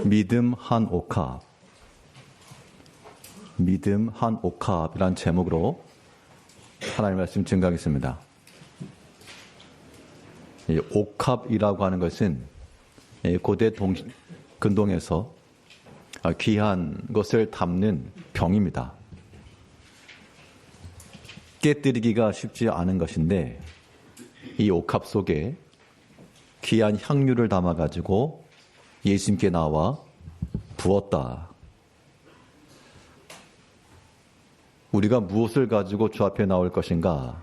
믿음 한 옥합. 믿음 한 옥합이란 제목으로 하나님의 말씀 증거하겠습니다. 이 옥합이라고 하는 것은 고대 근동에서 귀한 것을 담는 병입니다. 깨뜨리기가 쉽지 않은 것인데 이 옥합 속에 귀한 향유를 담아가지고 예수님께 나와 부었다. 우리가 무엇을 가지고 주 앞에 나올 것인가?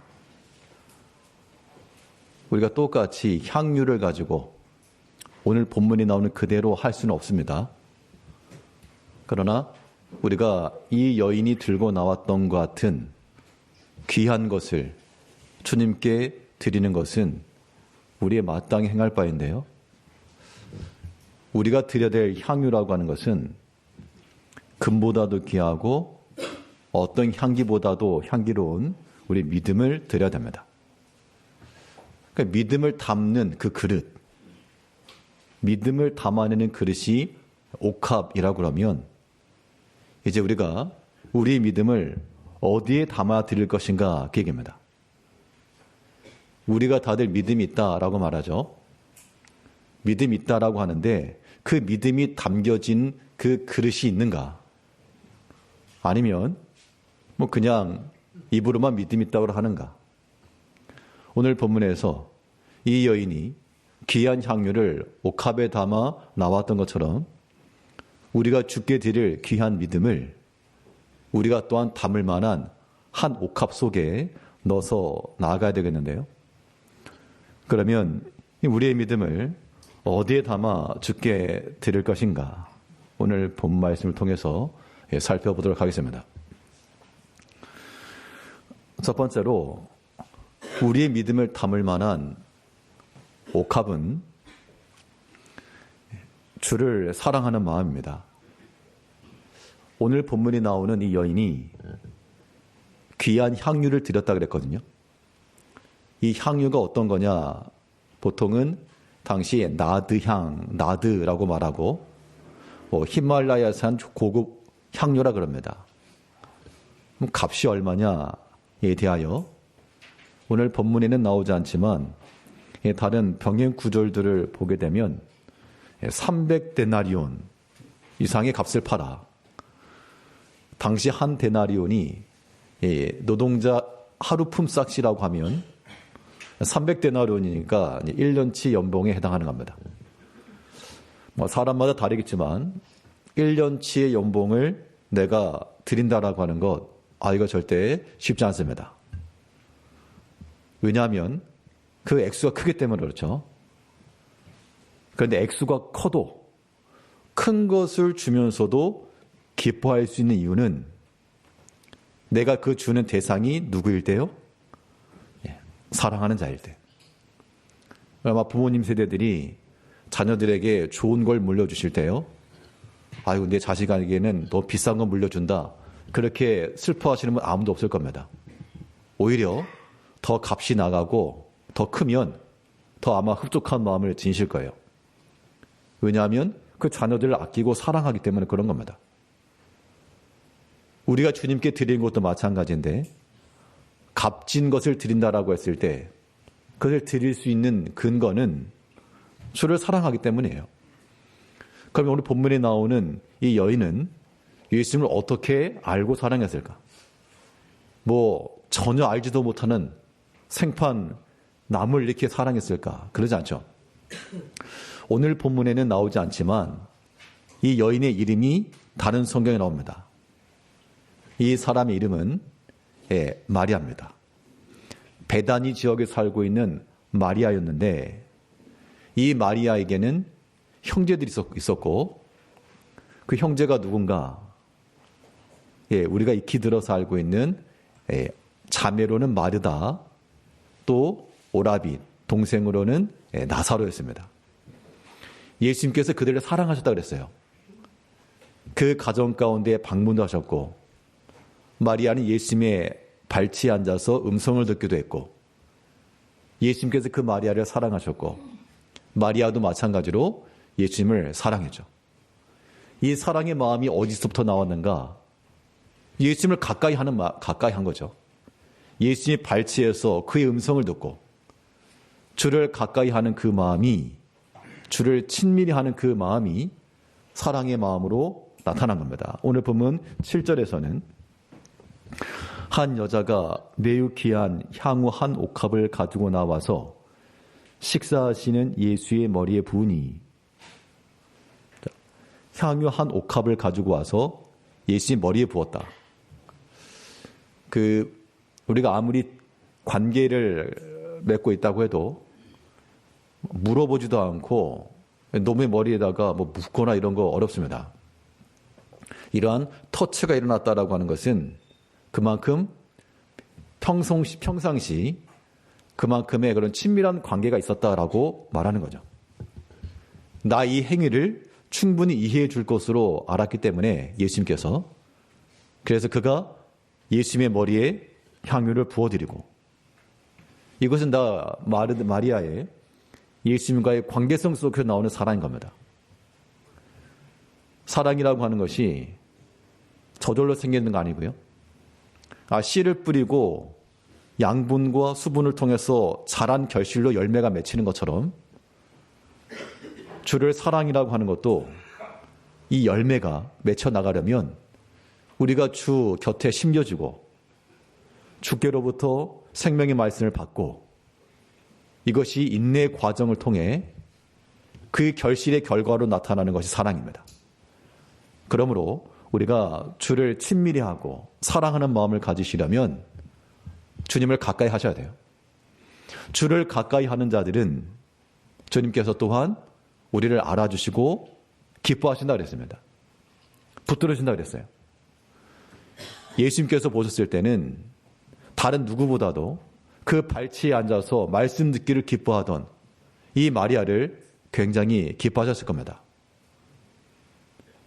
우리가 똑같이 향유를 가지고 오늘 본문이 나오는 그대로 할 수는 없습니다. 그러나 우리가 이 여인이 들고 나왔던 것 같은 귀한 것을 주님께 드리는 것은 우리의 마땅히 행할 바인데요. 우리가 드려야 될 향유라고 하는 것은 금보다도 귀하고 어떤 향기보다도 향기로운 우리 믿음을 드려야 됩니다. 그러니까 믿음을 담는 그 그릇, 믿음을 담아내는 그릇이 옥합이라고 그러면 이제 우리가 우리의 믿음을 어디에 담아 드릴 것인가 그 얘기입니다. 우리가 다들 믿음이 있다라고 말하죠. 믿음이 있다라고 하는데 그 믿음이 담겨진 그 그릇이 있는가? 아니면 뭐 그냥 입으로만 믿음이 있다고 하는가? 오늘 본문에서 이 여인이 귀한 향유를 옥합에 담아 나왔던 것처럼 우리가 주께 드릴 귀한 믿음을 우리가 또한 담을 만한 한 옥합 속에 넣어서 나아가야 되겠는데요. 그러면 우리의 믿음을 어디에 담아 주께 드릴 것인가? 오늘 본 말씀을 통해서 살펴보도록 하겠습니다. 첫 번째로 우리의 믿음을 담을 만한 옥합은 주를 사랑하는 마음입니다. 오늘 본문이 나오는 이 여인이 귀한 향유를 드렸다 그랬거든요. 이 향유가 어떤 거냐? 보통은 당시 나드라고 말하고 히말라야산 고급 향유라 그럽니다. 그럼 값이 얼마냐에 대하여 오늘 본문에는 나오지 않지만 다른 병행 구절들을 보게 되면 300데나리온 이상의 값을 팔아. 당시 한 데나리온이 노동자 하루 품삯이라고 하면 300데나리온이니까 1년치 연봉에 해당하는 겁니다. 뭐 사람마다 다르겠지만 1년치의 연봉을 내가 드린다라고 하는 것, 이거 절대 쉽지 않습니다. 왜냐하면 그 액수가 크기 때문에 그렇죠. 그런데 액수가 커도 큰 것을 주면서도 기뻐할 수 있는 이유는 내가 그 주는 대상이 누구일 때요? 사랑하는 자일 때. 아마 부모님 세대들이 자녀들에게 좋은 걸 물려주실 때요. 아이고 내 자식에게는 더 비싼 거 물려준다. 그렇게 슬퍼하시는 분 아무도 없을 겁니다. 오히려 더 값이 나가고 더 크면 더 아마 흡족한 마음을 지니실 거예요. 왜냐하면 그 자녀들을 아끼고 사랑하기 때문에 그런 겁니다. 우리가 주님께 드리는 것도 마찬가지인데 값진 것을 드린다라고 했을 때 그것을 드릴 수 있는 근거는 주를 사랑하기 때문이에요. 그럼 오늘 본문에 나오는 이 여인은 예수님을 어떻게 알고 사랑했을까? 뭐 전혀 알지도 못하는 생판 남을 이렇게 사랑했을까? 그러지 않죠. 오늘 본문에는 나오지 않지만 이 여인의 이름이 다른 성경에 나옵니다. 이 사람의 이름은 마리아입니다. 베다니 지역에 살고 있는 마리아였는데 이 마리아에게는 형제들이 있었고 그 형제가 누군가? 우리가 익히 들어서 알고 있는 자매로는 마르다, 또 오라비, 동생으로는 나사로였습니다. 예수님께서 그들을 사랑하셨다고 그랬어요. 그 가정 가운데 방문도 하셨고 마리아는 예수님의 발치에 앉아서 음성을 듣기도 했고 예수님께서 그 마리아를 사랑하셨고 마리아도 마찬가지로 예수님을 사랑했죠. 이 사랑의 마음이 어디서부터 나왔는가? 예수님을 가까이 한 거죠. 예수님이 발치해서 그의 음성을 듣고 주를 가까이 하는 그 마음이, 주를 친밀히 하는 그 마음이 사랑의 마음으로 나타난 겁니다. 오늘 본문 7절에서는 한 여자가 매우 귀한 향후 한 옥합을 가지고 나와서 식사하시는 예수의 머리에 부으니, 향유 한 옥합을 가지고 와서 예수의 머리에 부었다. 우리가 아무리 관계를 맺고 있다고 해도 물어보지도 않고 놈의 머리에다가 뭐 묻거나 이런 거 어렵습니다. 이러한 터치가 일어났다라고 하는 것은 그만큼 평상시 그만큼의 그런 친밀한 관계가 있었다라고 말하는 거죠. 나 이 행위를 충분히 이해해 줄 것으로 알았기 때문에 예수님께서, 그래서 그가 예수님의 머리에 향유를 부어드리고, 이것은 마리아의 예수님과의 관계성 속에서 나오는 사랑인 겁니다. 사랑이라고 하는 것이 저절로 생기는 거 아니고요. 씨를 뿌리고 양분과 수분을 통해서 자란 결실로 열매가 맺히는 것처럼 주를 사랑이라고 하는 것도 이 열매가 맺혀 나가려면 우리가 주 곁에 심겨주고 주께로부터 생명의 말씀을 받고, 이것이 인내의 과정을 통해 그 결실의 결과로 나타나는 것이 사랑입니다. 그러므로 우리가 주를 친밀히 하고 사랑하는 마음을 가지시려면 주님을 가까이 하셔야 돼요. 주를 가까이 하는 자들은 주님께서 또한 우리를 알아주시고 기뻐하신다 그랬습니다. 붙들어준다 그랬어요. 예수님께서 보셨을 때는 다른 누구보다도 그 발치에 앉아서 말씀 듣기를 기뻐하던 이 마리아를 굉장히 기뻐하셨을 겁니다.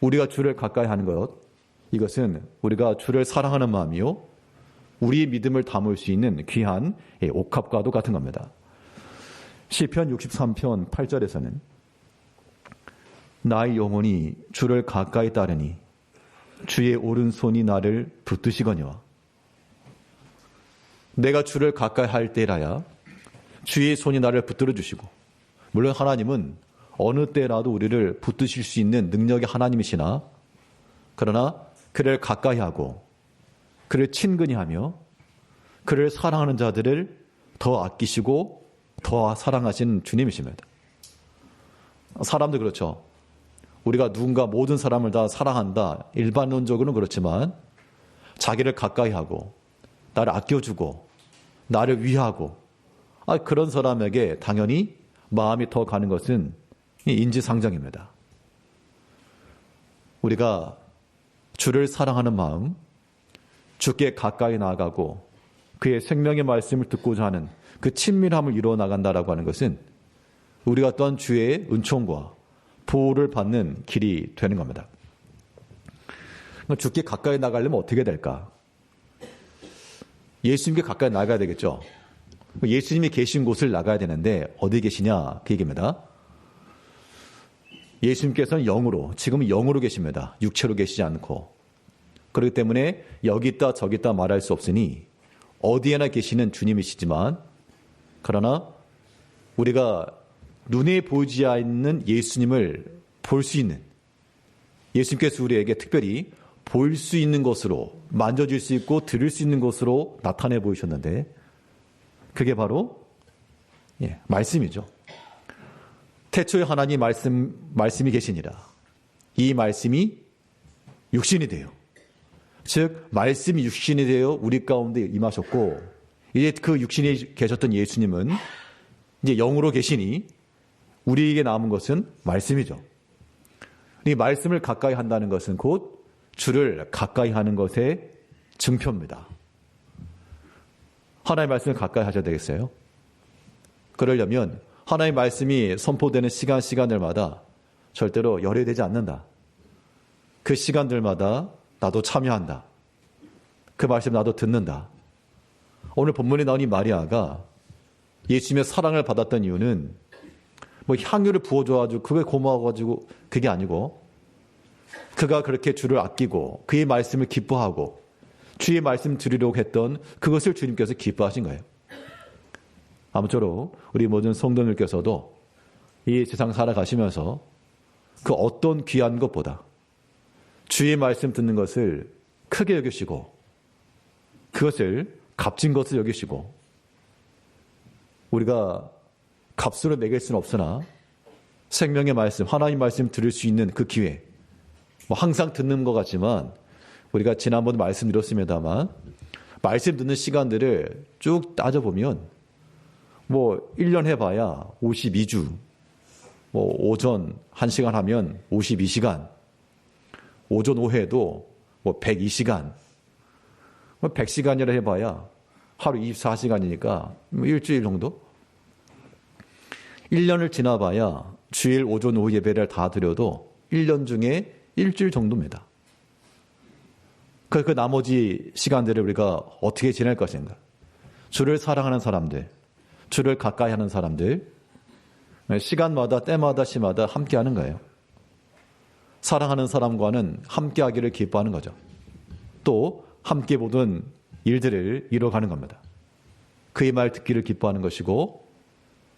우리가 주를 가까이 하는 것, 이것은 우리가 주를 사랑하는 마음이요, 우리의 믿음을 담을 수 있는 귀한 옥합과도 같은 겁니다. 시편 63편 8절에서는 나의 영혼이 주를 가까이 따르니 주의 오른손이 나를 붙드시거니와. 내가 주를 가까이 할 때라야 주의 손이 나를 붙들어 주시고, 물론 하나님은 어느 때라도 우리를 붙드실 수 있는 능력의 하나님이시나, 그러나 그를 가까이 하고 그를 친근히 하며 그를 사랑하는 자들을 더 아끼시고 더 사랑하시는 주님이십니다. 사람도 그렇죠. 우리가 누군가 모든 사람을 다 사랑한다, 일반론적으로는 그렇지만 자기를 가까이 하고 나를 아껴주고 나를 위하고, 그런 사람에게 당연히 마음이 더 가는 것은 인지상정입니다. 우리가 주를 사랑하는 마음, 주께 가까이 나아가고 그의 생명의 말씀을 듣고자 하는 그 친밀함을 이루어 나간다라고 하는 것은 우리가 또한 주의 은총과 보호를 받는 길이 되는 겁니다. 주께 가까이 나가려면 어떻게 될까? 예수님께 가까이 나가야 되겠죠. 예수님이 계신 곳을 나가야 되는데 어디 계시냐? 그 얘기입니다. 예수님께서는 영으로, 지금은 영으로 계십니다. 육체로 계시지 않고. 그렇기 때문에 여기 있다 저기 있다 말할 수 없으니 어디에나 계시는 주님이시지만, 그러나 우리가 눈에 보이지 않는 예수님을 볼 수 있는, 예수님께서 우리에게 특별히 보일 수 있는 것으로, 만져질 수 있고 들을 수 있는 것으로 나타내 보이셨는데, 그게 바로 말씀이죠. 태초에 하나님 말씀이 계시니라. 이 말씀이 육신이 돼요. 즉 말씀이 육신이 되어 우리 가운데 임하셨고, 이제 그 육신에 계셨던 예수님은 이제 영으로 계시니 우리에게 남은 것은 말씀이죠. 이 말씀을 가까이 한다는 것은 곧 주를 가까이 하는 것의 증표입니다. 하나님의 말씀을 가까이 하셔야 되겠어요? 그러려면 하나님의 말씀이 선포되는 시간들마다 절대로 열애되지 않는다. 그 시간들마다 나도 참여한다. 그 말씀 나도 듣는다. 오늘 본문에 나온 이 마리아가 예수님의 사랑을 받았던 이유는 뭐 향유를 부어줘가지고 그게 고마워가지고 그게 아니고, 그가 그렇게 주를 아끼고 그의 말씀을 기뻐하고 주의 말씀 드리려고 했던 그것을 주님께서 기뻐하신 거예요. 아무쪼록 우리 모든 성도님께서도 이 세상 살아가시면서 그 어떤 귀한 것보다 주의 말씀 듣는 것을 크게 여기시고 그것을 값진 것을 여기시고 우리가 값으로 매길 수는 없으나 생명의 말씀, 하나님 말씀 들을 수 있는 그 기회 항상 듣는 것 같지만 우리가 지난번에 말씀드렸습니다만 말씀 듣는 시간들을 쭉 따져보면 1년 해봐야 52주 오전 1시간 하면 52시간 오전 오후에도 102시간 100시간이라 해봐야 하루 24시간이니까 일주일 정도 1년을 지나봐야 주일 오전 오후 예배를 다 드려도 1년 중에 일주일 정도입니다. 그 나머지 시간들을 우리가 어떻게 지낼 것인가? 주를 사랑하는 사람들, 주를 가까이 하는 사람들, 시간마다 때마다 시마다 함께하는 거예요. 사랑하는 사람과는 함께하기를 기뻐하는 거죠. 또 함께 모든 일들을 이뤄가는 겁니다. 그의 말 듣기를 기뻐하는 것이고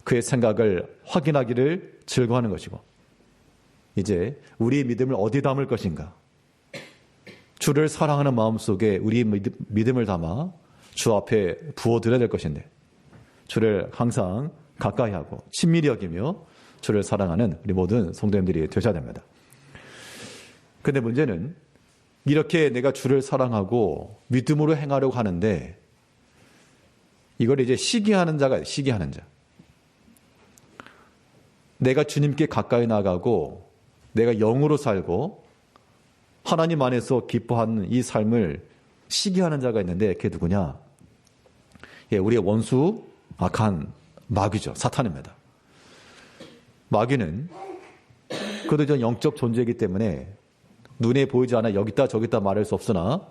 그의 생각을 확인하기를 즐거워하는 것이고 이제 우리의 믿음을 어디 담을 것인가? 주를 사랑하는 마음속에 우리의 믿음을 담아 주 앞에 부어드려야 될 것인데 주를 항상 가까이 하고 친밀히 여기며 주를 사랑하는 우리 모든 성도님들이 되셔야 됩니다. 그런데 문제는 이렇게 내가 주를 사랑하고 믿음으로 행하려고 하는데 이걸 이제 시기하는 자가 있어요. 시기하는 자. 내가 주님께 가까이 나가고 내가 영으로 살고 하나님 안에서 기뻐하는 이 삶을 시기하는 자가 있는데 그게 누구냐? 우리의 원수 악한 마귀죠. 사탄입니다. 마귀는 그래도 영적 존재이기 때문에 눈에 보이지 않아 여기다 저기다 말할 수 없으나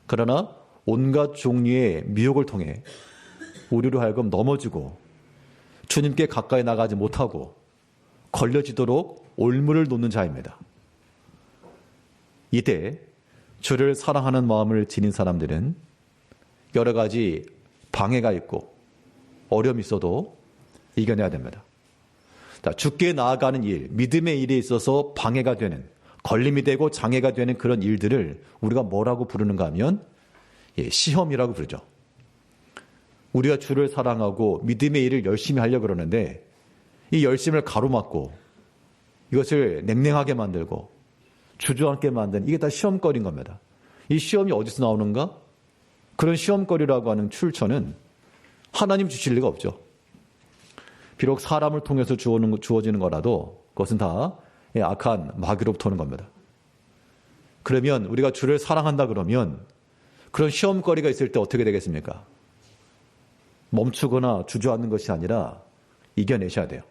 그러나 온갖 종류의 미혹을 통해 우리로 하여금 넘어지고 주님께 가까이 나가지 못하고 걸려지도록 올무를 놓는 자입니다. 이때 주를 사랑하는 마음을 지닌 사람들은 여러 가지 방해가 있고 어려움이 있어도 이겨내야 됩니다. 주께 나아가는 일, 믿음의 일에 있어서 방해가 되는, 걸림이 되고 장애가 되는 그런 일들을 우리가 뭐라고 부르는가 하면 시험이라고 부르죠. 우리가 주를 사랑하고 믿음의 일을 열심히 하려고 그러는데 이 열심을 가로막고 이것을 냉랭하게 만들고 주저앉게 만드는 이게 다 시험거리인 겁니다. 이 시험이 어디서 나오는가? 그런 시험거리라고 하는 출처는 하나님 주실 리가 없죠. 비록 사람을 통해서 주어지는 거라도 그것은 다 악한 마귀로부터 오는 겁니다. 그러면 우리가 주를 사랑한다 그러면 그런 시험거리가 있을 때 어떻게 되겠습니까? 멈추거나 주저앉는 것이 아니라 이겨내셔야 돼요.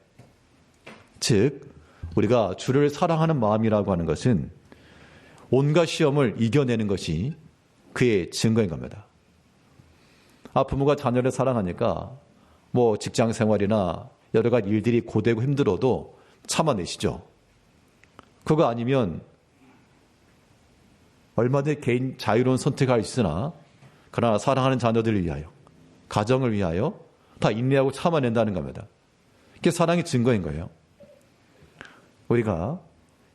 즉 우리가 주를 사랑하는 마음이라고 하는 것은 온갖 시험을 이겨내는 것이 그의 증거인 겁니다. 부모가 자녀를 사랑하니까 직장 생활이나 여러 가지 일들이 고되고 힘들어도 참아내시죠. 그거 아니면 얼마든지 개인 자유로운 선택할 수 있으나 그러나 사랑하는 자녀들을 위하여 가정을 위하여 다 인내하고 참아낸다는 겁니다. 그게 사랑의 증거인 거예요. 우리가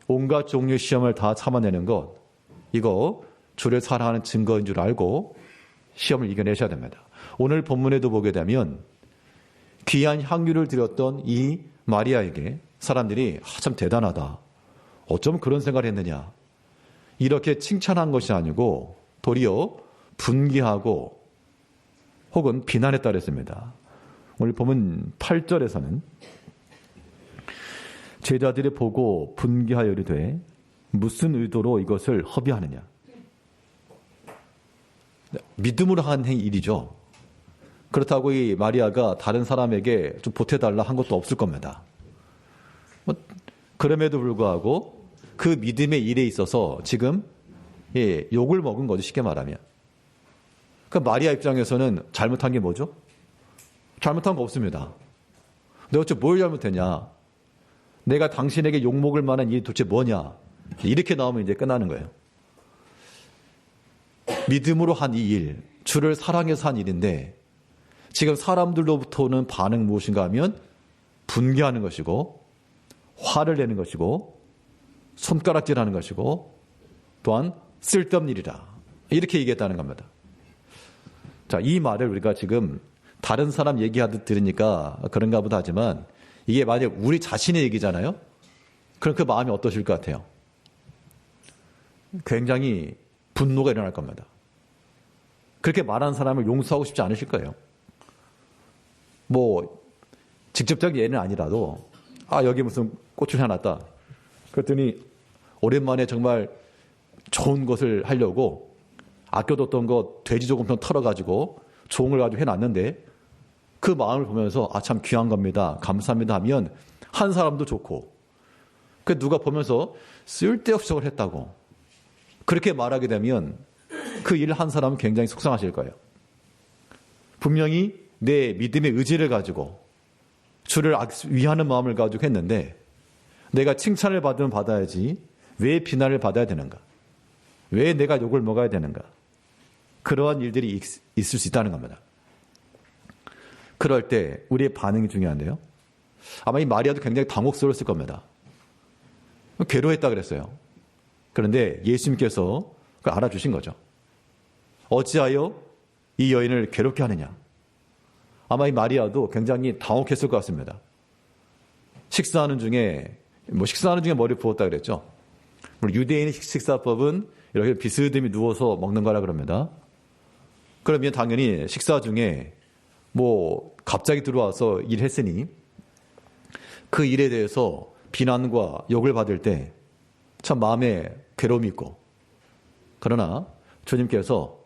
온갖 종류의 시험을 다 참아내는 것, 이거 주를 사랑하는 증거인 줄 알고 시험을 이겨내셔야 됩니다. 오늘 본문에도 보게 되면 귀한 향유를 드렸던 이 마리아에게 사람들이 참 대단하다. 어쩜 그런 생각을 했느냐. 이렇게 칭찬한 것이 아니고 도리어 분기하고 혹은 비난했다 그랬습니다. 오늘 보면 8절에서는 제자들이 보고 분기하여 이르되 무슨 의도로 이것을 허비하느냐. 믿음으로 한 일이죠. 그렇다고 이 마리아가 다른 사람에게 좀 보태달라 한 것도 없을 겁니다. 그럼에도 불구하고 그 믿음의 일에 있어서 지금 욕을 먹은 거죠. 쉽게 말하면. 그 마리아 입장에서는 잘못한 게 뭐죠? 잘못한 거 없습니다. 내가 어째 뭘 잘못했냐? 내가 당신에게 욕먹을 만한 일이 도대체 뭐냐? 이렇게 나오면 이제 끝나는 거예요. 믿음으로 한 이 일, 주를 사랑해서 한 일인데 지금 사람들로부터는 반응 무엇인가 하면 분개하는 것이고 화를 내는 것이고 손가락질하는 것이고 또한 쓸데없는 일이라 이렇게 얘기했다는 겁니다. 자, 이 말을 우리가 지금 다른 사람 얘기하듯 들으니까 그런가 보다 하지만 이게 만약 우리 자신의 얘기잖아요. 그럼 그 마음이 어떠실 것 같아요? 굉장히 분노가 일어날 겁니다. 그렇게 말하는 사람을 용서하고 싶지 않으실 거예요. 뭐 직접적인 예는 아니라도 여기 무슨 꽃을 해놨다. 그랬더니 오랜만에 정말 좋은 것을 하려고 아껴뒀던 거 돼지 조금만 털어가지고 종을 가지고 해놨는데 그 마음을 보면서 참 귀한 겁니다. 감사합니다 하면 한 사람도 좋고 그 누가 보면서 쓸데없이 저걸 했다고 그렇게 말하게 되면 그 일을 한 사람은 굉장히 속상하실 거예요. 분명히 내 믿음의 의지를 가지고 주를 위하는 마음을 가지고 했는데 내가 칭찬을 받으면 받아야지 왜 비난을 받아야 되는가? 왜 내가 욕을 먹어야 되는가? 그러한 일들이 있을 수 있다는 겁니다. 그럴 때 우리의 반응이 중요한데요. 아마 이 마리아도 굉장히 당혹스러웠을 겁니다. 괴로워했다 그랬어요. 그런데 예수님께서 그걸 알아주신 거죠. 어찌하여 이 여인을 괴롭게 하느냐? 아마 이 마리아도 굉장히 당혹했을 것 같습니다. 식사하는 중에 머리 부었다 그랬죠. 유대인의 식사법은 이렇게 비스듬히 누워서 먹는 거라 그럽니다. 그러면 당연히 식사 중에 갑자기 들어와서 일했으니 그 일에 대해서 비난과 욕을 받을 때 참 마음에 괴로움이 있고 그러나 주님께서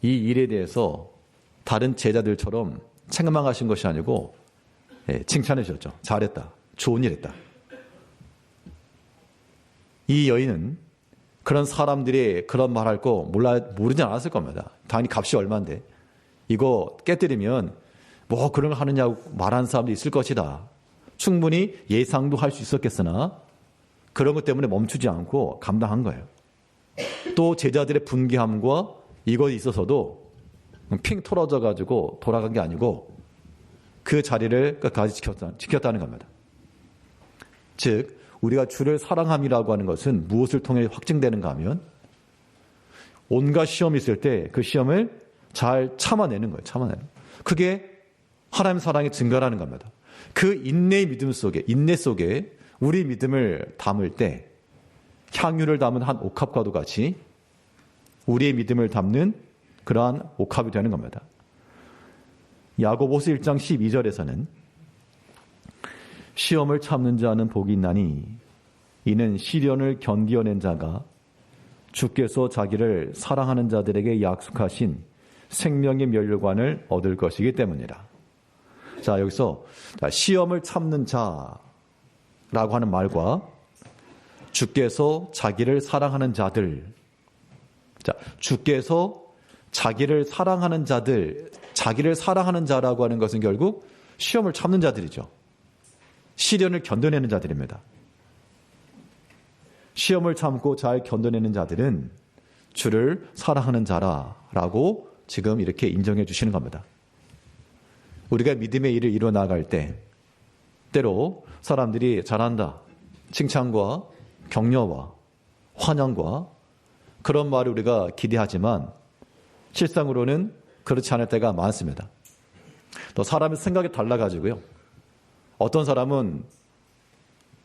이 일에 대해서 다른 제자들처럼 책망하신 것이 아니고 칭찬해 주셨죠. 잘했다. 좋은 일 했다. 이 여인은 그런 사람들이 그런 말 할 거 모르지 않았을 겁니다. 당연히 값이 얼마인데 이거 깨뜨리면 그런 걸 하느냐고 말하는 사람도 있을 것이다. 충분히 예상도 할 수 있었겠으나 그런 것 때문에 멈추지 않고 감당한 거예요. 또 제자들의 분개함과 이것이 있어서도 핑 털어져 가지고 돌아간 게 아니고 그 자리를 끝까지 지켰다는 겁니다. 즉 우리가 주를 사랑함이라고 하는 것은 무엇을 통해 확증되는가 하면 온갖 시험이 있을 때 그 시험을 잘 참아내는 거예요. 그게 하나님 사랑의 증거라는 겁니다. 그 인내 속에 우리 믿음을 담을 때 향유를 담은 한 옥합과도 같이 우리의 믿음을 담는 그러한 옥합이 되는 겁니다. 야고보서 1장 12절에서는 시험을 참는 자는 복이 있나니 이는 시련을 견디어낸 자가 주께서 자기를 사랑하는 자들에게 약속하신 생명의 멸류관을 얻을 것이기 때문이라. 자, 여기서 시험을 참는 자라고 하는 말과 주께서 자기를 사랑하는 자들, 주께서 자기를 사랑하는 자라고 하는 것은 결국 시험을 참는 자들이죠. 시련을 견뎌내는 자들입니다. 시험을 참고 잘 견뎌내는 자들은 주를 사랑하는 자라라고 지금 이렇게 인정해 주시는 겁니다. 우리가 믿음의 일을 이루어 나갈 때 때로 사람들이 잘한다, 칭찬과 격려와 환영과 그런 말을 우리가 기대하지만 실상으로는 그렇지 않을 때가 많습니다. 또 사람의 생각이 달라가지고요. 어떤 사람은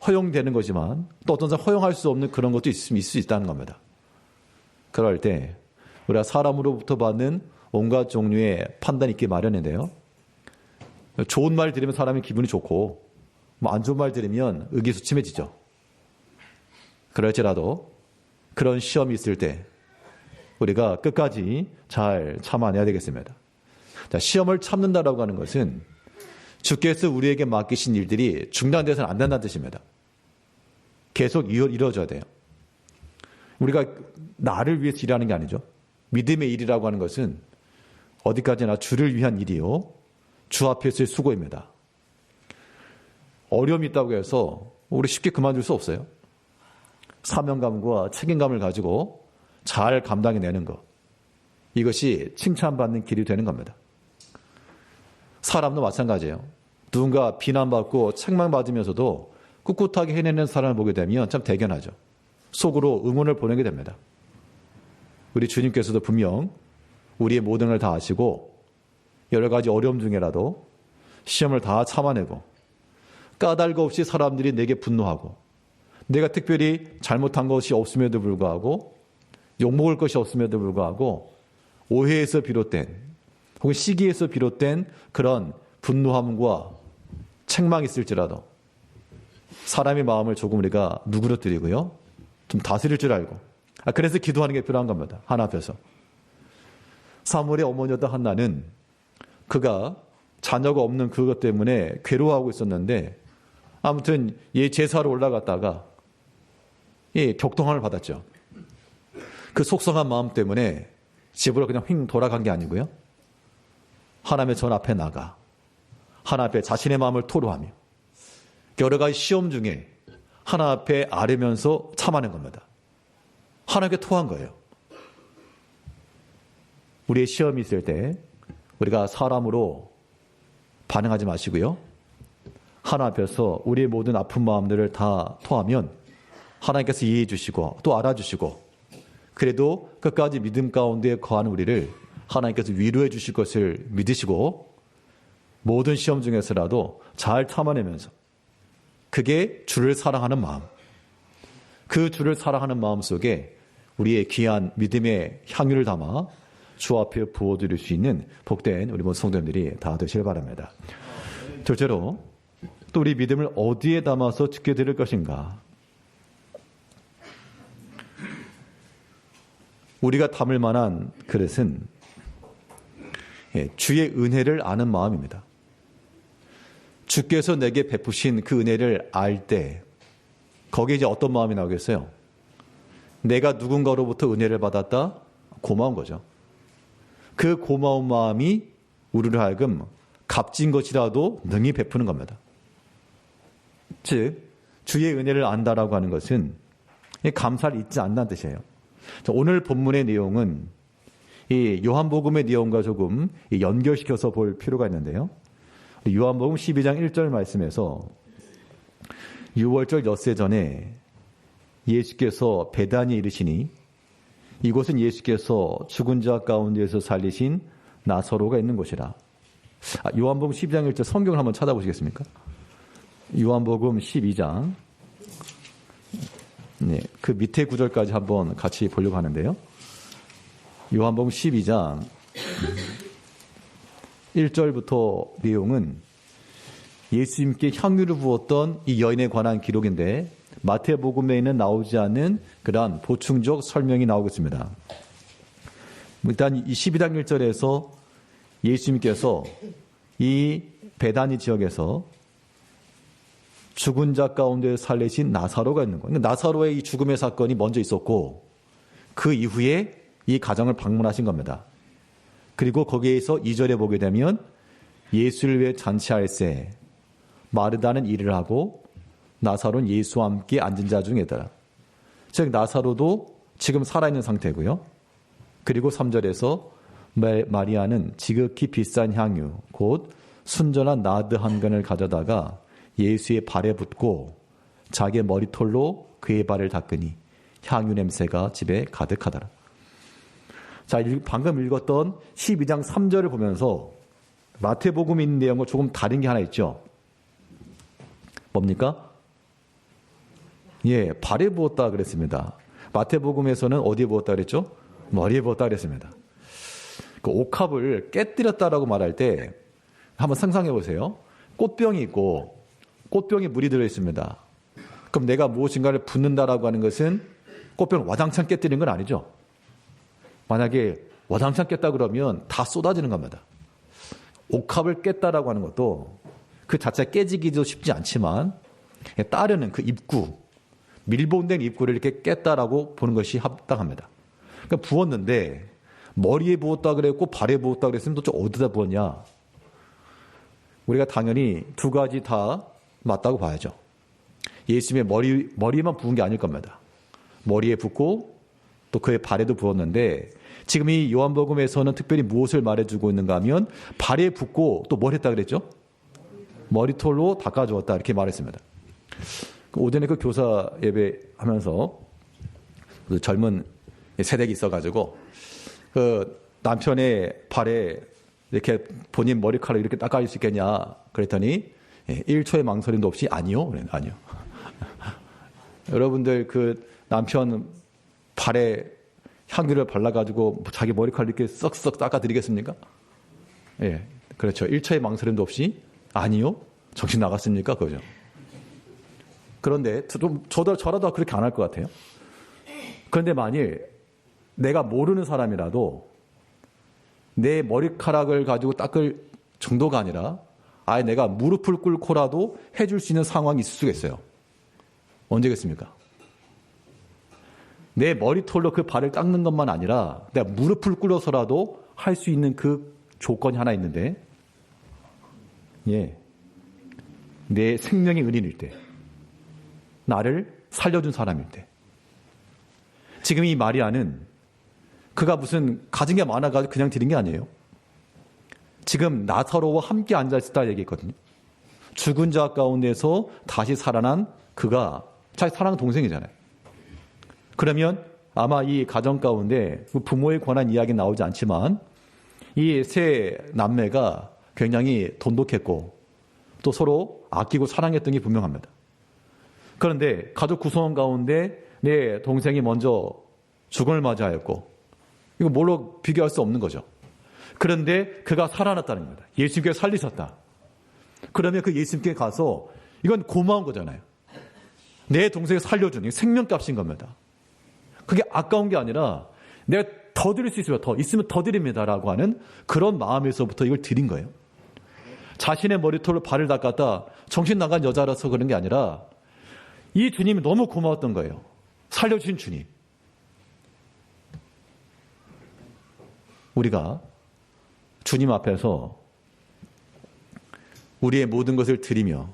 허용되는 거지만 또 어떤 사람은 허용할 수 없는 그런 것도 있을 수 있다는 겁니다. 그럴 때 우리가 사람으로부터 받는 온갖 종류의 판단이 있기 마련인데요. 좋은 말 들으면 사람이 기분이 좋고 안 좋은 말 들으면 의기소침해지죠. 그럴지라도 그런 시험이 있을 때 우리가 끝까지 잘 참아내야 되겠습니다. 자, 시험을 참는다라고 하는 것은 주께서 우리에게 맡기신 일들이 중단돼서는 안 된다는 뜻입니다. 계속 이루어져야 돼요. 우리가 나를 위해서 일하는 게 아니죠. 믿음의 일이라고 하는 것은 어디까지나 주를 위한 일이요. 주 앞에서의 수고입니다. 어려움이 있다고 해서 우리 쉽게 그만둘 수 없어요. 사명감과 책임감을 가지고 잘 감당해내는 것. 이것이 칭찬받는 길이 되는 겁니다. 사람도 마찬가지예요. 누군가 비난받고 책망받으면서도 꿋꿋하게 해내는 사람을 보게 되면 참 대견하죠. 속으로 응원을 보내게 됩니다. 우리 주님께서도 분명 우리의 모든 걸 다 아시고 여러 가지 어려움 중에라도 시험을 다 참아내고 까닭 없이 사람들이 내게 분노하고 내가 특별히 잘못한 것이 없음에도 불구하고 욕먹을 것이 없음에도 불구하고 오해에서 비롯된 혹은 시기에서 비롯된 그런 분노함과 책망이 있을지라도 사람의 마음을 조금 우리가 누그러뜨리고요. 좀 다스릴 줄 알고 그래서 기도하는 게 필요한 겁니다. 하나 앞에서. 사무엘의 어머니였던 한나는 그가 자녀가 없는 그것 때문에 괴로워하고 있었는데 아무튼 제사로 올라갔다가 격동함을 받았죠. 그 속상한 마음 때문에 집으로 그냥 휙 돌아간 게 아니고요. 하나님의 전 앞에 나가 하나님 앞에 자신의 마음을 토로하며 여러 가지 시험 중에 하나님 앞에 아뢰면서 참아낸 겁니다. 하나님께 토한 거예요. 우리의 시험이 있을 때 우리가 사람으로 반응하지 마시고요. 하나님 앞에서 우리의 모든 아픈 마음들을 다 토하면 하나님께서 이해해 주시고 또 알아주시고 그래도 끝까지 믿음 가운데 거하는 우리를 하나님께서 위로해 주실 것을 믿으시고 모든 시험 중에서라도 잘 참아내면서 그게 주를 사랑하는 마음, 그 주를 사랑하는 마음 속에 우리의 귀한 믿음의 향유를 담아 주 앞에 부어드릴 수 있는 복된 우리 모든 성도님들이 다 되시길 바랍니다. 둘째로 또 우리 믿음을 어디에 담아서 지켜 드릴 것인가? 우리가 담을 만한 그릇은 주의 은혜를 아는 마음입니다. 주께서 내게 베푸신 그 은혜를 알 때 거기에 이제 어떤 마음이 나오겠어요? 내가 누군가로부터 은혜를 받았다? 고마운 거죠. 그 고마운 마음이 우리를 하여금 값진 것이라도 능히 베푸는 겁니다. 즉 주의 은혜를 안다라고 하는 것은 감사를 잊지 않는다는 뜻이에요. 오늘 본문의 내용은 이 요한복음의 내용과 조금 연결시켜서 볼 필요가 있는데요. 요한복음 12장 1절 말씀에서 6월절 엿새 전에 예수께서 베다니에 이르시니 이곳은 예수께서 죽은 자 가운데에서 살리신 나사로가 있는 곳이라. 요한복음 12장 1절 성경을 한번 찾아보시겠습니까? 요한복음 12장 그 밑에 구절까지 한번 같이 보려고 하는데요. 요한복음 12장 1절부터 내용은 예수님께 향유를 부었던 이 여인에 관한 기록인데 마태복음에는 나오지 않는 그러한 보충적 설명이 나오고 있습니다. 일단 이 12장 1절에서 예수님께서 이 베다니 지역에서 죽은 자 가운데 살리신 나사로가 있는 거예요. 나사로의 이 죽음의 사건이 먼저 있었고 그 이후에 이 가정을 방문하신 겁니다. 그리고 거기에서 2절에 보게 되면 예수를 위해 잔치할세 마르다는 일을 하고 나사로는 예수와 함께 앉은 자 중에더라. 즉 나사로도 지금 살아있는 상태고요. 그리고 3절에서 마리아는 지극히 비싼 향유 곧 순전한 나드 한 근을 가져다가 예수의 발에 붓고 자기의 머리털로 그의 발을 닦으니 향유 냄새가 집에 가득하더라. 자, 방금 읽었던 12장 3절을 보면서 마태복음에 있는 내용과 조금 다른 게 하나 있죠. 뭡니까? 발에 부었다 그랬습니다. 마태복음에서는 어디에 부었다 그랬죠? 머리에 부었다 그랬습니다. 그 옥합을 깨뜨렸다라고 말할 때 한번 상상해 보세요. 꽃병이 있고 꽃병에 물이 들어 있습니다. 그럼 내가 무엇인가를 붓는다라고 하는 것은 꽃병을 와장창 깨뜨리는 건 아니죠. 만약에 와장창 깼다 그러면 다 쏟아지는 겁니다. 옥합을 깼다라고 하는 것도 그 자체가 깨지기도 쉽지 않지만 따르는 그 입구, 밀봉된 입구를 이렇게 깼다라고 보는 것이 합당합니다. 그러니까 부었는데 머리에 부었다 그랬고 발에 부었다 그랬으면 또 어디다 부었냐? 우리가 당연히 두 가지 다 맞다고 봐야죠. 예수님의 머리만 부은 게 아닐 겁니다. 머리에 붓고 또 그의 발에도 부었는데 지금 이 요한복음에서는 특별히 무엇을 말해주고 있는가 하면 발에 붓고 또 뭘 했다 그랬죠? 머리털로 닦아주었다 이렇게 말했습니다. 오전에 그 교사 예배하면서 그 젊은 세대가 있어가지고 그 남편의 발에 이렇게 본인 머리카락 이렇게 닦아줄 수 있겠냐 그랬더니 1초의 망설임도 없이 아니요. 아니요. 여러분들 그 남편 발에 향유를 발라가지고 자기 머리카락 이렇게 썩썩 닦아드리겠습니까? 예, 그렇죠. 1초의 망설임도 없이 아니요. 정신 나갔습니까? 그죠? 그런데 저라도 그렇게 안 할 것 같아요. 그런데 만일 내가 모르는 사람이라도 내 머리카락을 가지고 닦을 정도가 아니라 아예 내가 무릎을 꿇고라도 해줄 수 있는 상황이 있을 수가 있어요. 언제겠습니까? 내 머리털로 그 발을 닦는 것만 아니라 내가 무릎을 꿇어서라도 할 수 있는 그 조건이 하나 있는데, 예, 내 생명의 은인일 때, 나를 살려준 사람일 때. 지금 이 마리아는 그가 무슨 가진 게 많아가지고 그냥 드린 게 아니에요. 지금 나사로와 함께 앉아있다 얘기했거든요. 죽은 자 가운데서 다시 살아난 그가 자기 사랑하는 동생이잖아요. 그러면 아마 이 가정 가운데 부모에 관한 이야기 나오지 않지만 이 세 남매가 굉장히 돈독했고 또 서로 아끼고 사랑했던 게 분명합니다. 그런데 가족 구성원 가운데 내 동생이 먼저 죽음을 맞이하였고 이거 뭘로 비교할 수 없는 거죠. 그런데 그가 살아났다는 겁니다. 예수님께서 살리셨다. 그러면 그 예수님께 가서 이건 고마운 거잖아요. 내 동생을 살려주는 생명값인 겁니다. 그게 아까운 게 아니라 내가 더 드릴 수 있으면 더 드립니다라고 하는 그런 마음에서부터 이걸 드린 거예요. 자신의 머리털로 발을 닦았다 정신 나간 여자라서 그런 게 아니라 이 주님이 너무 고마웠던 거예요. 살려주신 주님. 우리가 주님 앞에서 우리의 모든 것을 드리며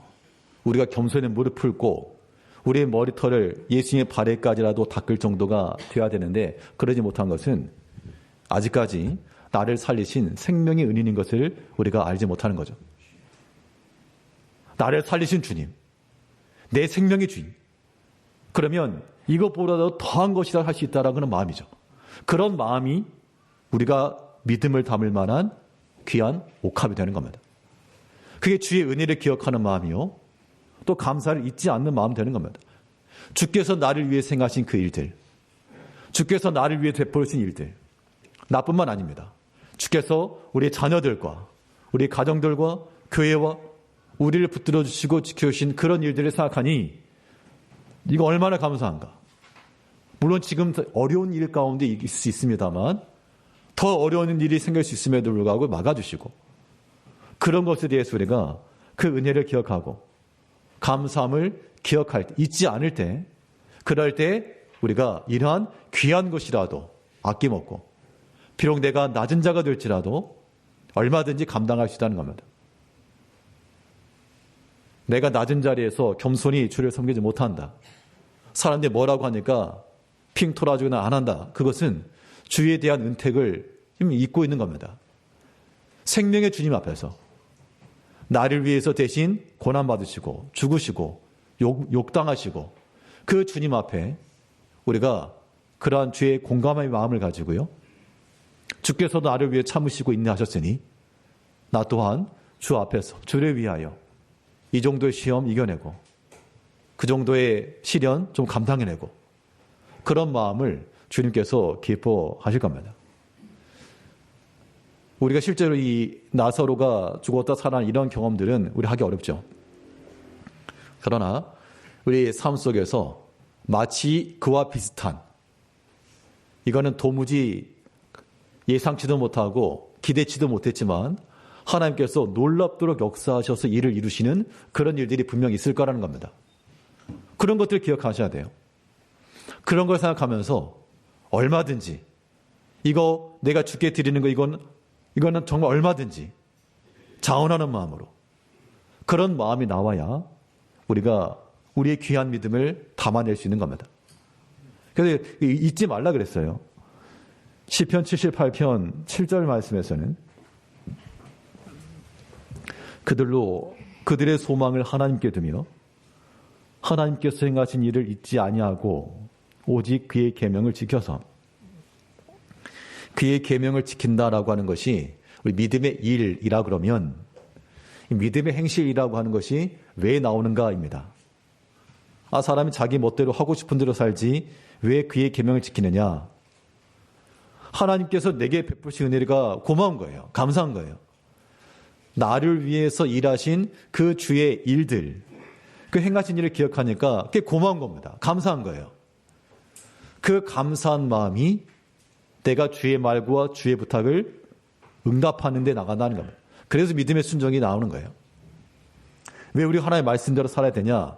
우리가 겸손히 무릎을 꿇고 우리의 머리털을 예수님의 발에까지라도 닦을 정도가 되어야 되는데 그러지 못한 것은 아직까지 나를 살리신 생명의 은인인 것을 우리가 알지 못하는 거죠. 나를 살리신 주님, 내 생명의 주인. 그러면 이것보다도 더한 것이라 할 수 있다라는 그런 마음이죠. 그런 마음이 우리가 믿음을 담을 만한 귀한 옥합이 되는 겁니다. 그게 주의 은혜를 기억하는 마음이요. 또 감사를 잊지 않는 마음 되는 겁니다. 주께서 나를 위해 생하신 그 일들, 주께서 나를 위해 베푸신 일들, 나뿐만 아닙니다. 주께서 우리 자녀들과 우리 가정들과 교회와 우리를 붙들어 주시고 지켜주신 그런 일들을 생각하니 이거 얼마나 감사한가. 물론 지금 어려운 일 가운데 있을 수 있습니다만 더 어려운 일이 생길 수 있음에도 불구하고 막아주시고 그런 것에 대해서 우리가 그 은혜를 기억하고 감사함을 기억할 때, 잊지 않을 때, 그럴 때 우리가 이러한 귀한 것이라도 아낌없고 비록 내가 낮은 자가 될지라도 얼마든지 감당할 수 있다는 겁니다. 내가 낮은 자리에서 겸손히 주를 섬기지 못한다. 사람들이 뭐라고 하니까 핑 돌아주거나 안 한다. 그것은 주에 대한 은택을 잊고 있는 겁니다. 생명의 주님 앞에서 나를 위해서 대신 고난받으시고 죽으시고 욕당하시고 그 주님 앞에 우리가 그러한 주의 공감의 마음을 가지고요. 주께서도 나를 위해 참으시고 인내하셨으니 나 또한 주 앞에서 주를 위하여 이 정도의 시험 이겨내고 그 정도의 시련 좀 감당해내고 그런 마음을 주님께서 기뻐하실 겁니다. 우리가 실제로 이 나사로가 죽었다 살아난 이런 경험들은 우리 하기 어렵죠. 그러나 우리 삶 속에서 마치 그와 비슷한 이거는 도무지 예상치도 못하고 기대치도 못했지만 하나님께서 놀랍도록 역사하셔서 일을 이루시는 그런 일들이 분명히 있을 거라는 겁니다. 그런 것들을 기억하셔야 돼요. 그런 걸 생각하면서 얼마든지 이거 내가 주께 드리는 거 이거는 정말 얼마든지 자원하는 마음으로 그런 마음이 나와야 우리가 우리의 귀한 믿음을 담아낼 수 있는 겁니다. 그래서 잊지 말라 그랬어요. 시편 78편 7절 말씀에서는 그들의 소망을 하나님께 두며 하나님께서 행하신 일을 잊지 아니하고 오직 그의 계명을 지켜서, 그의 계명을 지킨다라고 하는 것이 우리 믿음의 일이라 그러면 믿음의 행실이라고 하는 것이 왜 나오는가입니다. 사람이 자기 멋대로 하고 싶은 대로 살지 왜 그의 계명을 지키느냐? 하나님께서 내게 베푸신 은혜가 고마운 거예요. 감사한 거예요. 나를 위해서 일하신 그 주의 일들, 그 행하신 일을 기억하니까 그게 고마운 겁니다. 감사한 거예요. 그 감사한 마음이 내가 주의 말과 주의 부탁을 응답하는 데 나간다는 겁니다. 그래서 믿음의 순종이 나오는 거예요. 왜 우리 하나님의 말씀대로 살아야 되냐?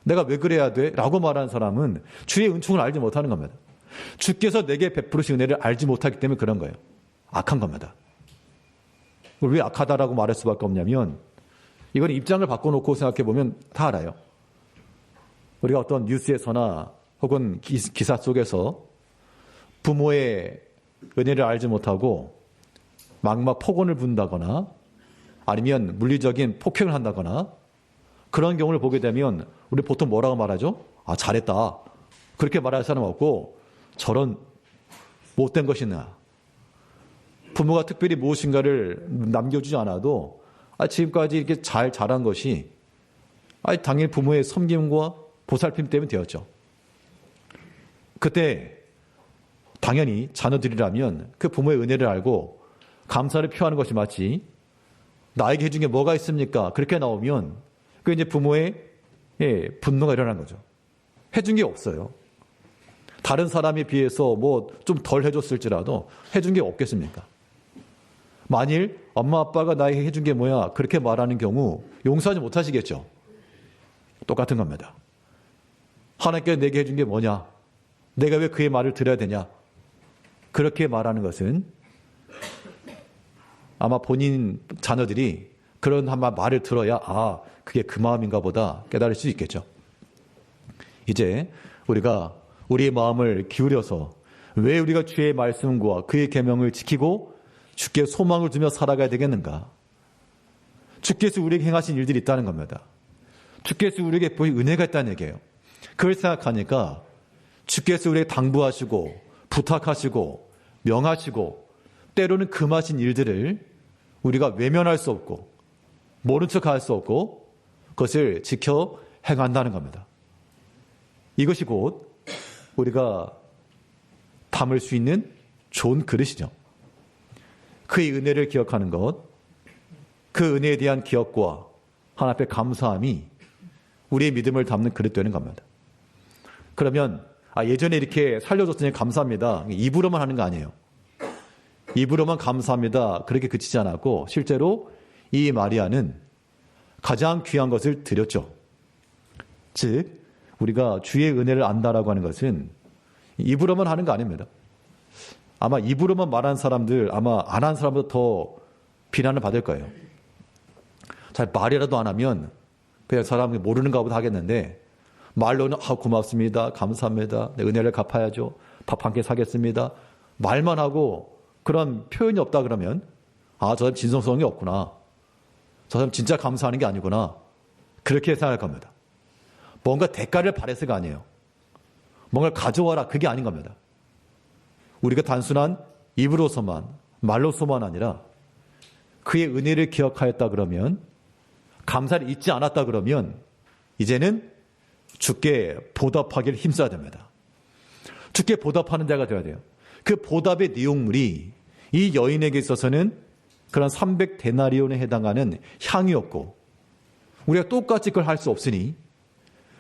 내가 왜 그래야 돼? 라고 말하는 사람은 주의 은총을 알지 못하는 겁니다. 주께서 내게 베푸신 은혜를 알지 못하기 때문에 그런 거예요. 악한 겁니다. 왜 악하다라고 말할 수밖에 없냐면 이건 입장을 바꿔놓고 생각해보면 다 알아요. 우리가 어떤 뉴스에서나 혹은 기사 속에서 부모의 은혜를 알지 못하고 막 폭언을 부른다거나 아니면 물리적인 폭행을 한다거나 그런 경우를 보게 되면 우리 보통 뭐라고 말하죠? 잘했다. 그렇게 말할 사람 없고 저런 못된 것이나 부모가 특별히 무엇인가를 남겨주지 않아도 지금까지 이렇게 잘 자란 것이 당연히 부모의 섬김과 보살핌 때문에 되었죠. 그때 당연히 자녀들이라면 그 부모의 은혜를 알고 감사를 표하는 것이 맞지, 나에게 해준 게 뭐가 있습니까? 그렇게 나오면 그 이제 부모의 분노가 일어나는 거죠. 해준 게 없어요. 다른 사람에 비해서 뭐 좀 덜 해줬을지라도 해준 게 없겠습니까? 만일 엄마 아빠가 나에게 해준 게 뭐야? 그렇게 말하는 경우 용서하지 못하시겠죠? 똑같은 겁니다. 하나님께서 내게 해준 게 뭐냐? 내가 왜 그의 말을 들어야 되냐? 그렇게 말하는 것은 아마 본인 자녀들이 그런 한 말을 들어야 그게 그 마음인가 보다 깨달을 수 있겠죠. 이제 우리가 우리의 마음을 기울여서 왜 우리가 주의 말씀과 그의 계명을 지키고 주께 소망을 두며 살아가야 되겠는가? 주께서 우리에게 행하신 일들이 있다는 겁니다. 주께서 우리에게 보인 은혜가 있다는 얘기예요. 그걸 생각하니까 주께서 우리에게 당부하시고 부탁하시고 명하시고 때로는 금하신 일들을 우리가 외면할 수 없고 모른 척할 수 없고 그것을 지켜 행한다는 겁니다. 이것이 곧 우리가 담을 수 있는 좋은 그릇이죠. 그의 은혜를 기억하는 것, 그 은혜에 대한 기억과 하나님 앞에 감사함이 우리의 믿음을 담는 그릇 되는 겁니다. 그러면 예전에 이렇게 살려줬으니 감사합니다. 입으로만 하는 거 아니에요. 입으로만 감사합니다. 그렇게 그치지 않았고 실제로 이 마리아는 가장 귀한 것을 드렸죠. 즉 우리가 주의 은혜를 안다라고 하는 것은 입으로만 하는 거 아닙니다. 아마 입으로만 말하는 사람들 아마 안 한 사람보다 더 비난을 받을 거예요. 잘 말이라도 안 하면 그냥 사람이 모르는가 보다 하겠는데 말로는 고맙습니다. 감사합니다. 내 은혜를 갚아야죠. 밥 한 끼 사겠습니다. 말만 하고 그런 표현이 없다 그러면 저 사람 진성성이 없구나. 저 사람 진짜 감사하는 게 아니구나. 그렇게 생각할 겁니다. 뭔가 대가를 바래서가 아니에요. 뭔가를 가져와라. 그게 아닌 겁니다. 우리가 단순한 입으로서만 말로서만 아니라 그의 은혜를 기억하였다 그러면 감사를 잊지 않았다 그러면 이제는 주께 보답하기를 힘써야 됩니다. 주께 보답하는 자가 되어야 돼요. 그 보답의 내용물이 이 여인에게 있어서는 그런 300데나리온에 해당하는 향이었고 우리가 똑같이 그걸 할 수 없으니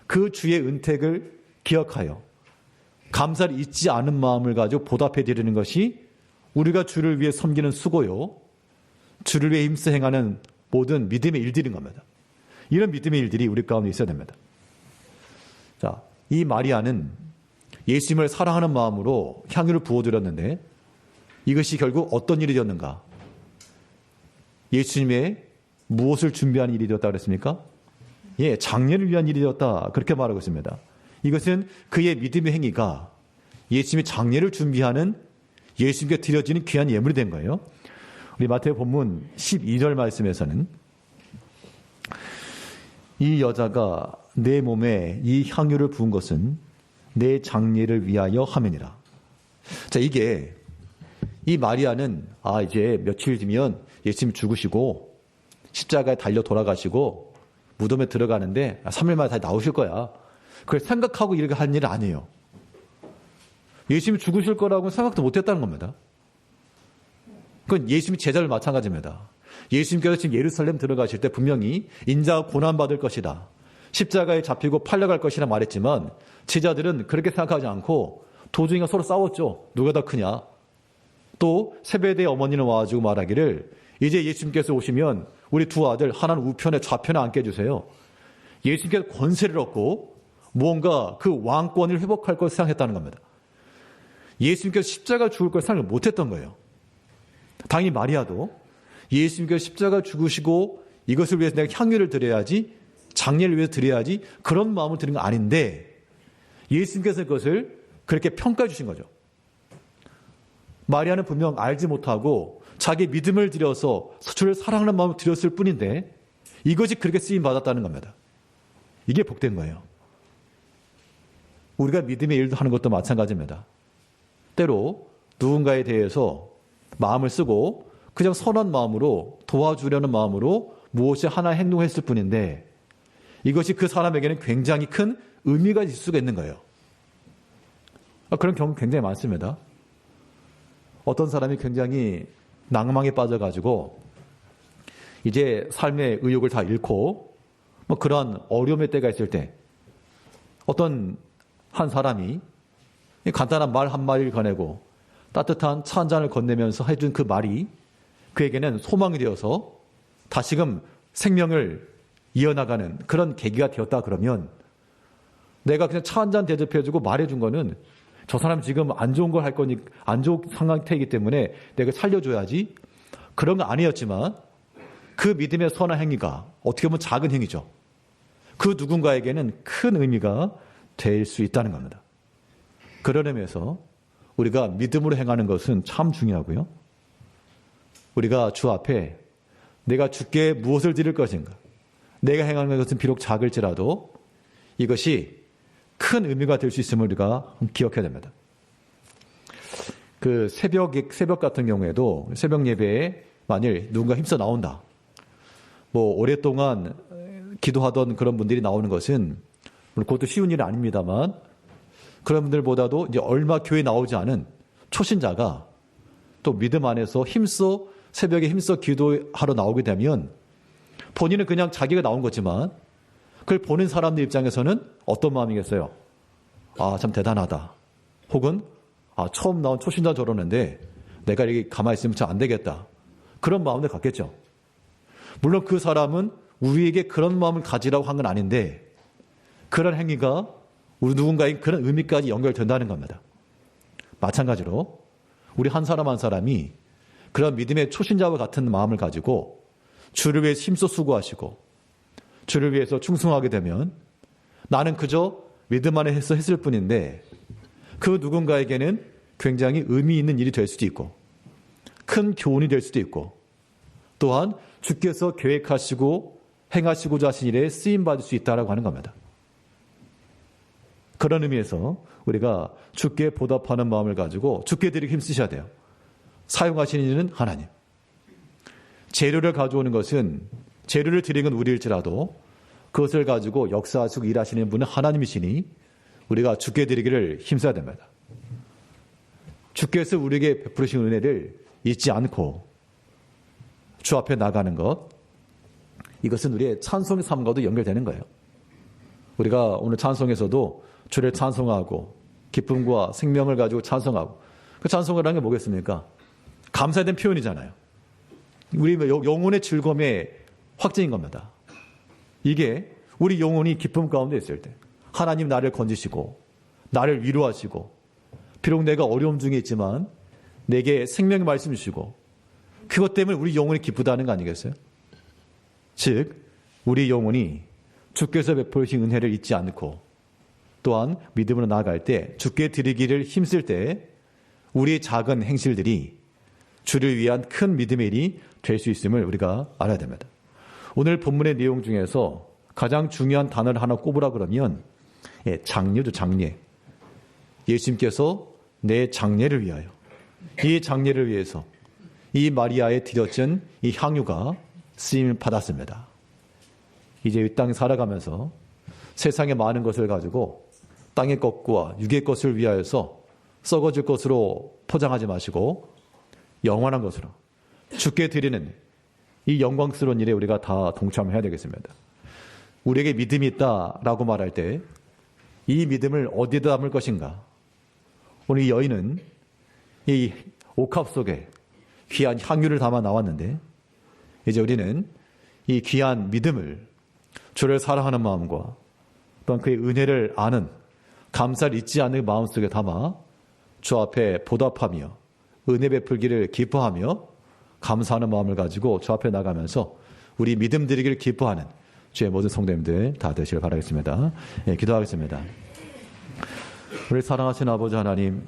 그 주의 은택을 기억하여 감사를 잊지 않은 마음을 가지고 보답해 드리는 것이 우리가 주를 위해 섬기는 수고요. 주를 위해 힘써 행하는 모든 믿음의 일들인 겁니다. 이런 믿음의 일들이 우리 가운데 있어야 됩니다. 자, 이 마리아는 예수님을 사랑하는 마음으로 향유를 부어드렸는데 이것이 결국 어떤 일이 되었는가? 예수님의 무엇을 준비하는 일이 되었다 그랬습니까? 장례를 위한 일이 되었다. 그렇게 말하고 있습니다. 이것은 그의 믿음의 행위가 예수님의 장례를 준비하는 예수님께 드려지는 귀한 예물이 된 거예요. 우리 마태복음 본문 12절 말씀에서는 이 여자가 내 몸에 이 향유를 부은 것은 내 장례를 위하여 함이니라. 자, 이게 이 마리아는 이제 며칠 뒤면 예수님 죽으시고 십자가에 달려 돌아가시고 무덤에 들어가는데 3일 만에 다시 나오실 거야. 그걸 생각하고 이렇게 한 일은 아니에요. 예수님이 죽으실 거라고 생각도 못했다는 겁니다. 그건 예수님이 제자를 마찬가지입니다. 예수님께서 지금 예루살렘 들어가실 때 분명히 인자가 고난받을 것이다. 십자가에 잡히고 팔려갈 것이라 말했지만 제자들은 그렇게 생각하지 않고 도중에 서로 싸웠죠. 누가 더 크냐. 또 세베대의 어머니는 와가지고 말하기를 이제 예수님께서 오시면 우리 두 아들 하나는 우편에 좌편에 앉게 해주세요. 예수님께서 권세를 얻고 무언가 그 왕권을 회복할 것을 생각했다는 겁니다. 예수님께서 십자가 죽을 걸 생각을 못했던 거예요. 당연히 마리아도 예수님께서 십자가 죽으시고 이것을 위해서 내가 향유를 드려야지, 장례를 위해서 드려야지, 그런 마음을 드린 건 아닌데 예수님께서 그것을 그렇게 평가해 주신 거죠. 마리아는 분명 알지 못하고 자기 믿음을 들여서 주를 사랑하는 마음을 드렸을 뿐인데 이것이 그렇게 쓰임 받았다는 겁니다. 이게 복된 거예요. 우리가 믿음의 일도 하는 것도 마찬가지입니다. 때로 누군가에 대해서 마음을 쓰고 그냥 선한 마음으로 도와주려는 마음으로 무엇이 하나 행동했을 뿐인데 이것이 그 사람에게는 굉장히 큰 의미가 있을 수가 있는 거예요. 그런 경우 굉장히 많습니다. 어떤 사람이 굉장히 낭망에 빠져가지고 이제 삶의 의욕을 다 잃고 그러한 어려움의 때가 있을 때 어떤 한 사람이 간단한 말 한마디를 건네고 따뜻한 차 한 잔을 건네면서 해준 그 말이 그에게는 소망이 되어서 다시금 생명을 이어나가는 그런 계기가 되었다 그러면 내가 그냥 차 한 잔 대접해주고 말해준 거는 저 사람 지금 안 좋은 걸 할 거니 안 좋은 상태이기 때문에 내가 살려줘야지 그런 거 아니었지만 그 믿음의 선한 행위가 어떻게 보면 작은 행위죠. 그 누군가에게는 큰 의미가 될 수 있다는 겁니다. 그런 의미에서 우리가 믿음으로 행하는 것은 참 중요하고요. 우리가 주 앞에 내가 주께 무엇을 드릴 것인가, 내가 행하는 것은 비록 작을지라도 이것이 큰 의미가 될 수 있음을 우리가 기억해야 됩니다. 그 새벽 같은 경우에도 새벽 예배에 만일 누군가 힘써 나온다. 오랫동안 기도하던 그런 분들이 나오는 것은 그것도 쉬운 일은 아닙니다만 그런 분들보다도 이제 얼마 교회에 나오지 않은 초신자가 또 믿음 안에서 힘써 새벽에 힘써 기도하러 나오게 되면 본인은 그냥 자기가 나온 거지만 그걸 보는 사람들 입장에서는 어떤 마음이겠어요? 참 대단하다. 혹은 처음 나온 초신자 저러는데 내가 이렇게 가만히 있으면 참 안 되겠다. 그런 마음을 갖겠죠. 물론 그 사람은 우리에게 그런 마음을 가지라고 한 건 아닌데 그런 행위가 우리 누군가의 그런 의미까지 연결된다는 겁니다. 마찬가지로 우리 한 사람 한 사람이 그런 믿음의 초신자와 같은 마음을 가지고 주를 위해 힘써 수고하시고 주를 위해서 충성하게 되면 나는 그저 믿음 안에서 했을 뿐인데 그 누군가에게는 굉장히 의미 있는 일이 될 수도 있고 큰 교훈이 될 수도 있고 또한 주께서 계획하시고 행하시고자 하신 일에 쓰임받을 수 있다라고 하는 겁니다. 그런 의미에서 우리가 주께 보답하는 마음을 가지고 주께 드리기 힘쓰셔야 돼요. 사용하시는 이는 하나님. 재료를 가져오는 것은 재료를 드리는 건 우리일지라도 그것을 가지고 역사하시고 일하시는 분은 하나님이시니 우리가 주께 드리기를 힘써야 됩니다. 주께서 우리에게 베푸신 은혜를 잊지 않고 주 앞에 나가는 것, 이것은 우리의 찬송의 삶과도 연결되는 거예요. 우리가 오늘 찬송에서도 주를 찬송하고 기쁨과 생명을 가지고 찬송하고 그 찬송을 하는 게 뭐겠습니까? 감사에 대한 표현이잖아요. 우리 영혼의 즐거움의 확증인 겁니다. 이게 우리 영혼이 기쁨 가운데 있을 때 하나님 나를 건지시고 나를 위로하시고 비록 내가 어려움 중에 있지만 내게 생명의 말씀 주시고 그것 때문에 우리 영혼이 기쁘다는 거 아니겠어요? 즉 우리 영혼이 주께서 베푸신 은혜를 잊지 않고 또한 믿음으로 나아갈 때, 주께 드리기를 힘쓸 때 우리 작은 행실들이 주를 위한 큰 믿음의 일이 될 수 있음을 우리가 알아야 됩니다. 오늘 본문의 내용 중에서 가장 중요한 단어를 하나 꼽으라 그러면 장례죠. 장례. 예수님께서 내 장례를 위하여, 이 장례를 위해서 이 마리아에 드렸던 이 향유가 쓰임을 받았습니다. 이제 이 땅에 살아가면서 세상의 많은 것을 가지고 땅의 것과 육의 것을 위하여서 썩어질 것으로 포장하지 마시고 영원한 것으로 주께 드리는 이 영광스러운 일에 우리가 다 동참해야 되겠습니다. 우리에게 믿음이 있다라고 말할 때 이 믿음을 어디다 담을 것인가? 오늘 이 여인은 이 옥합 속에 귀한 향유를 담아 나왔는데, 이제 우리는 이 귀한 믿음을 주를 사랑하는 마음과 또한 그의 은혜를 아는, 감사를 잊지 않는 마음속에 담아 주 앞에 보답하며 은혜 베풀기를 기뻐하며 감사하는 마음을 가지고 주 앞에 나가면서 우리 믿음 드리기를 기뻐하는 주의 모든 성도님들 다 되시길 바라겠습니다. 기도하겠습니다. 우리 사랑하신 아버지 하나님,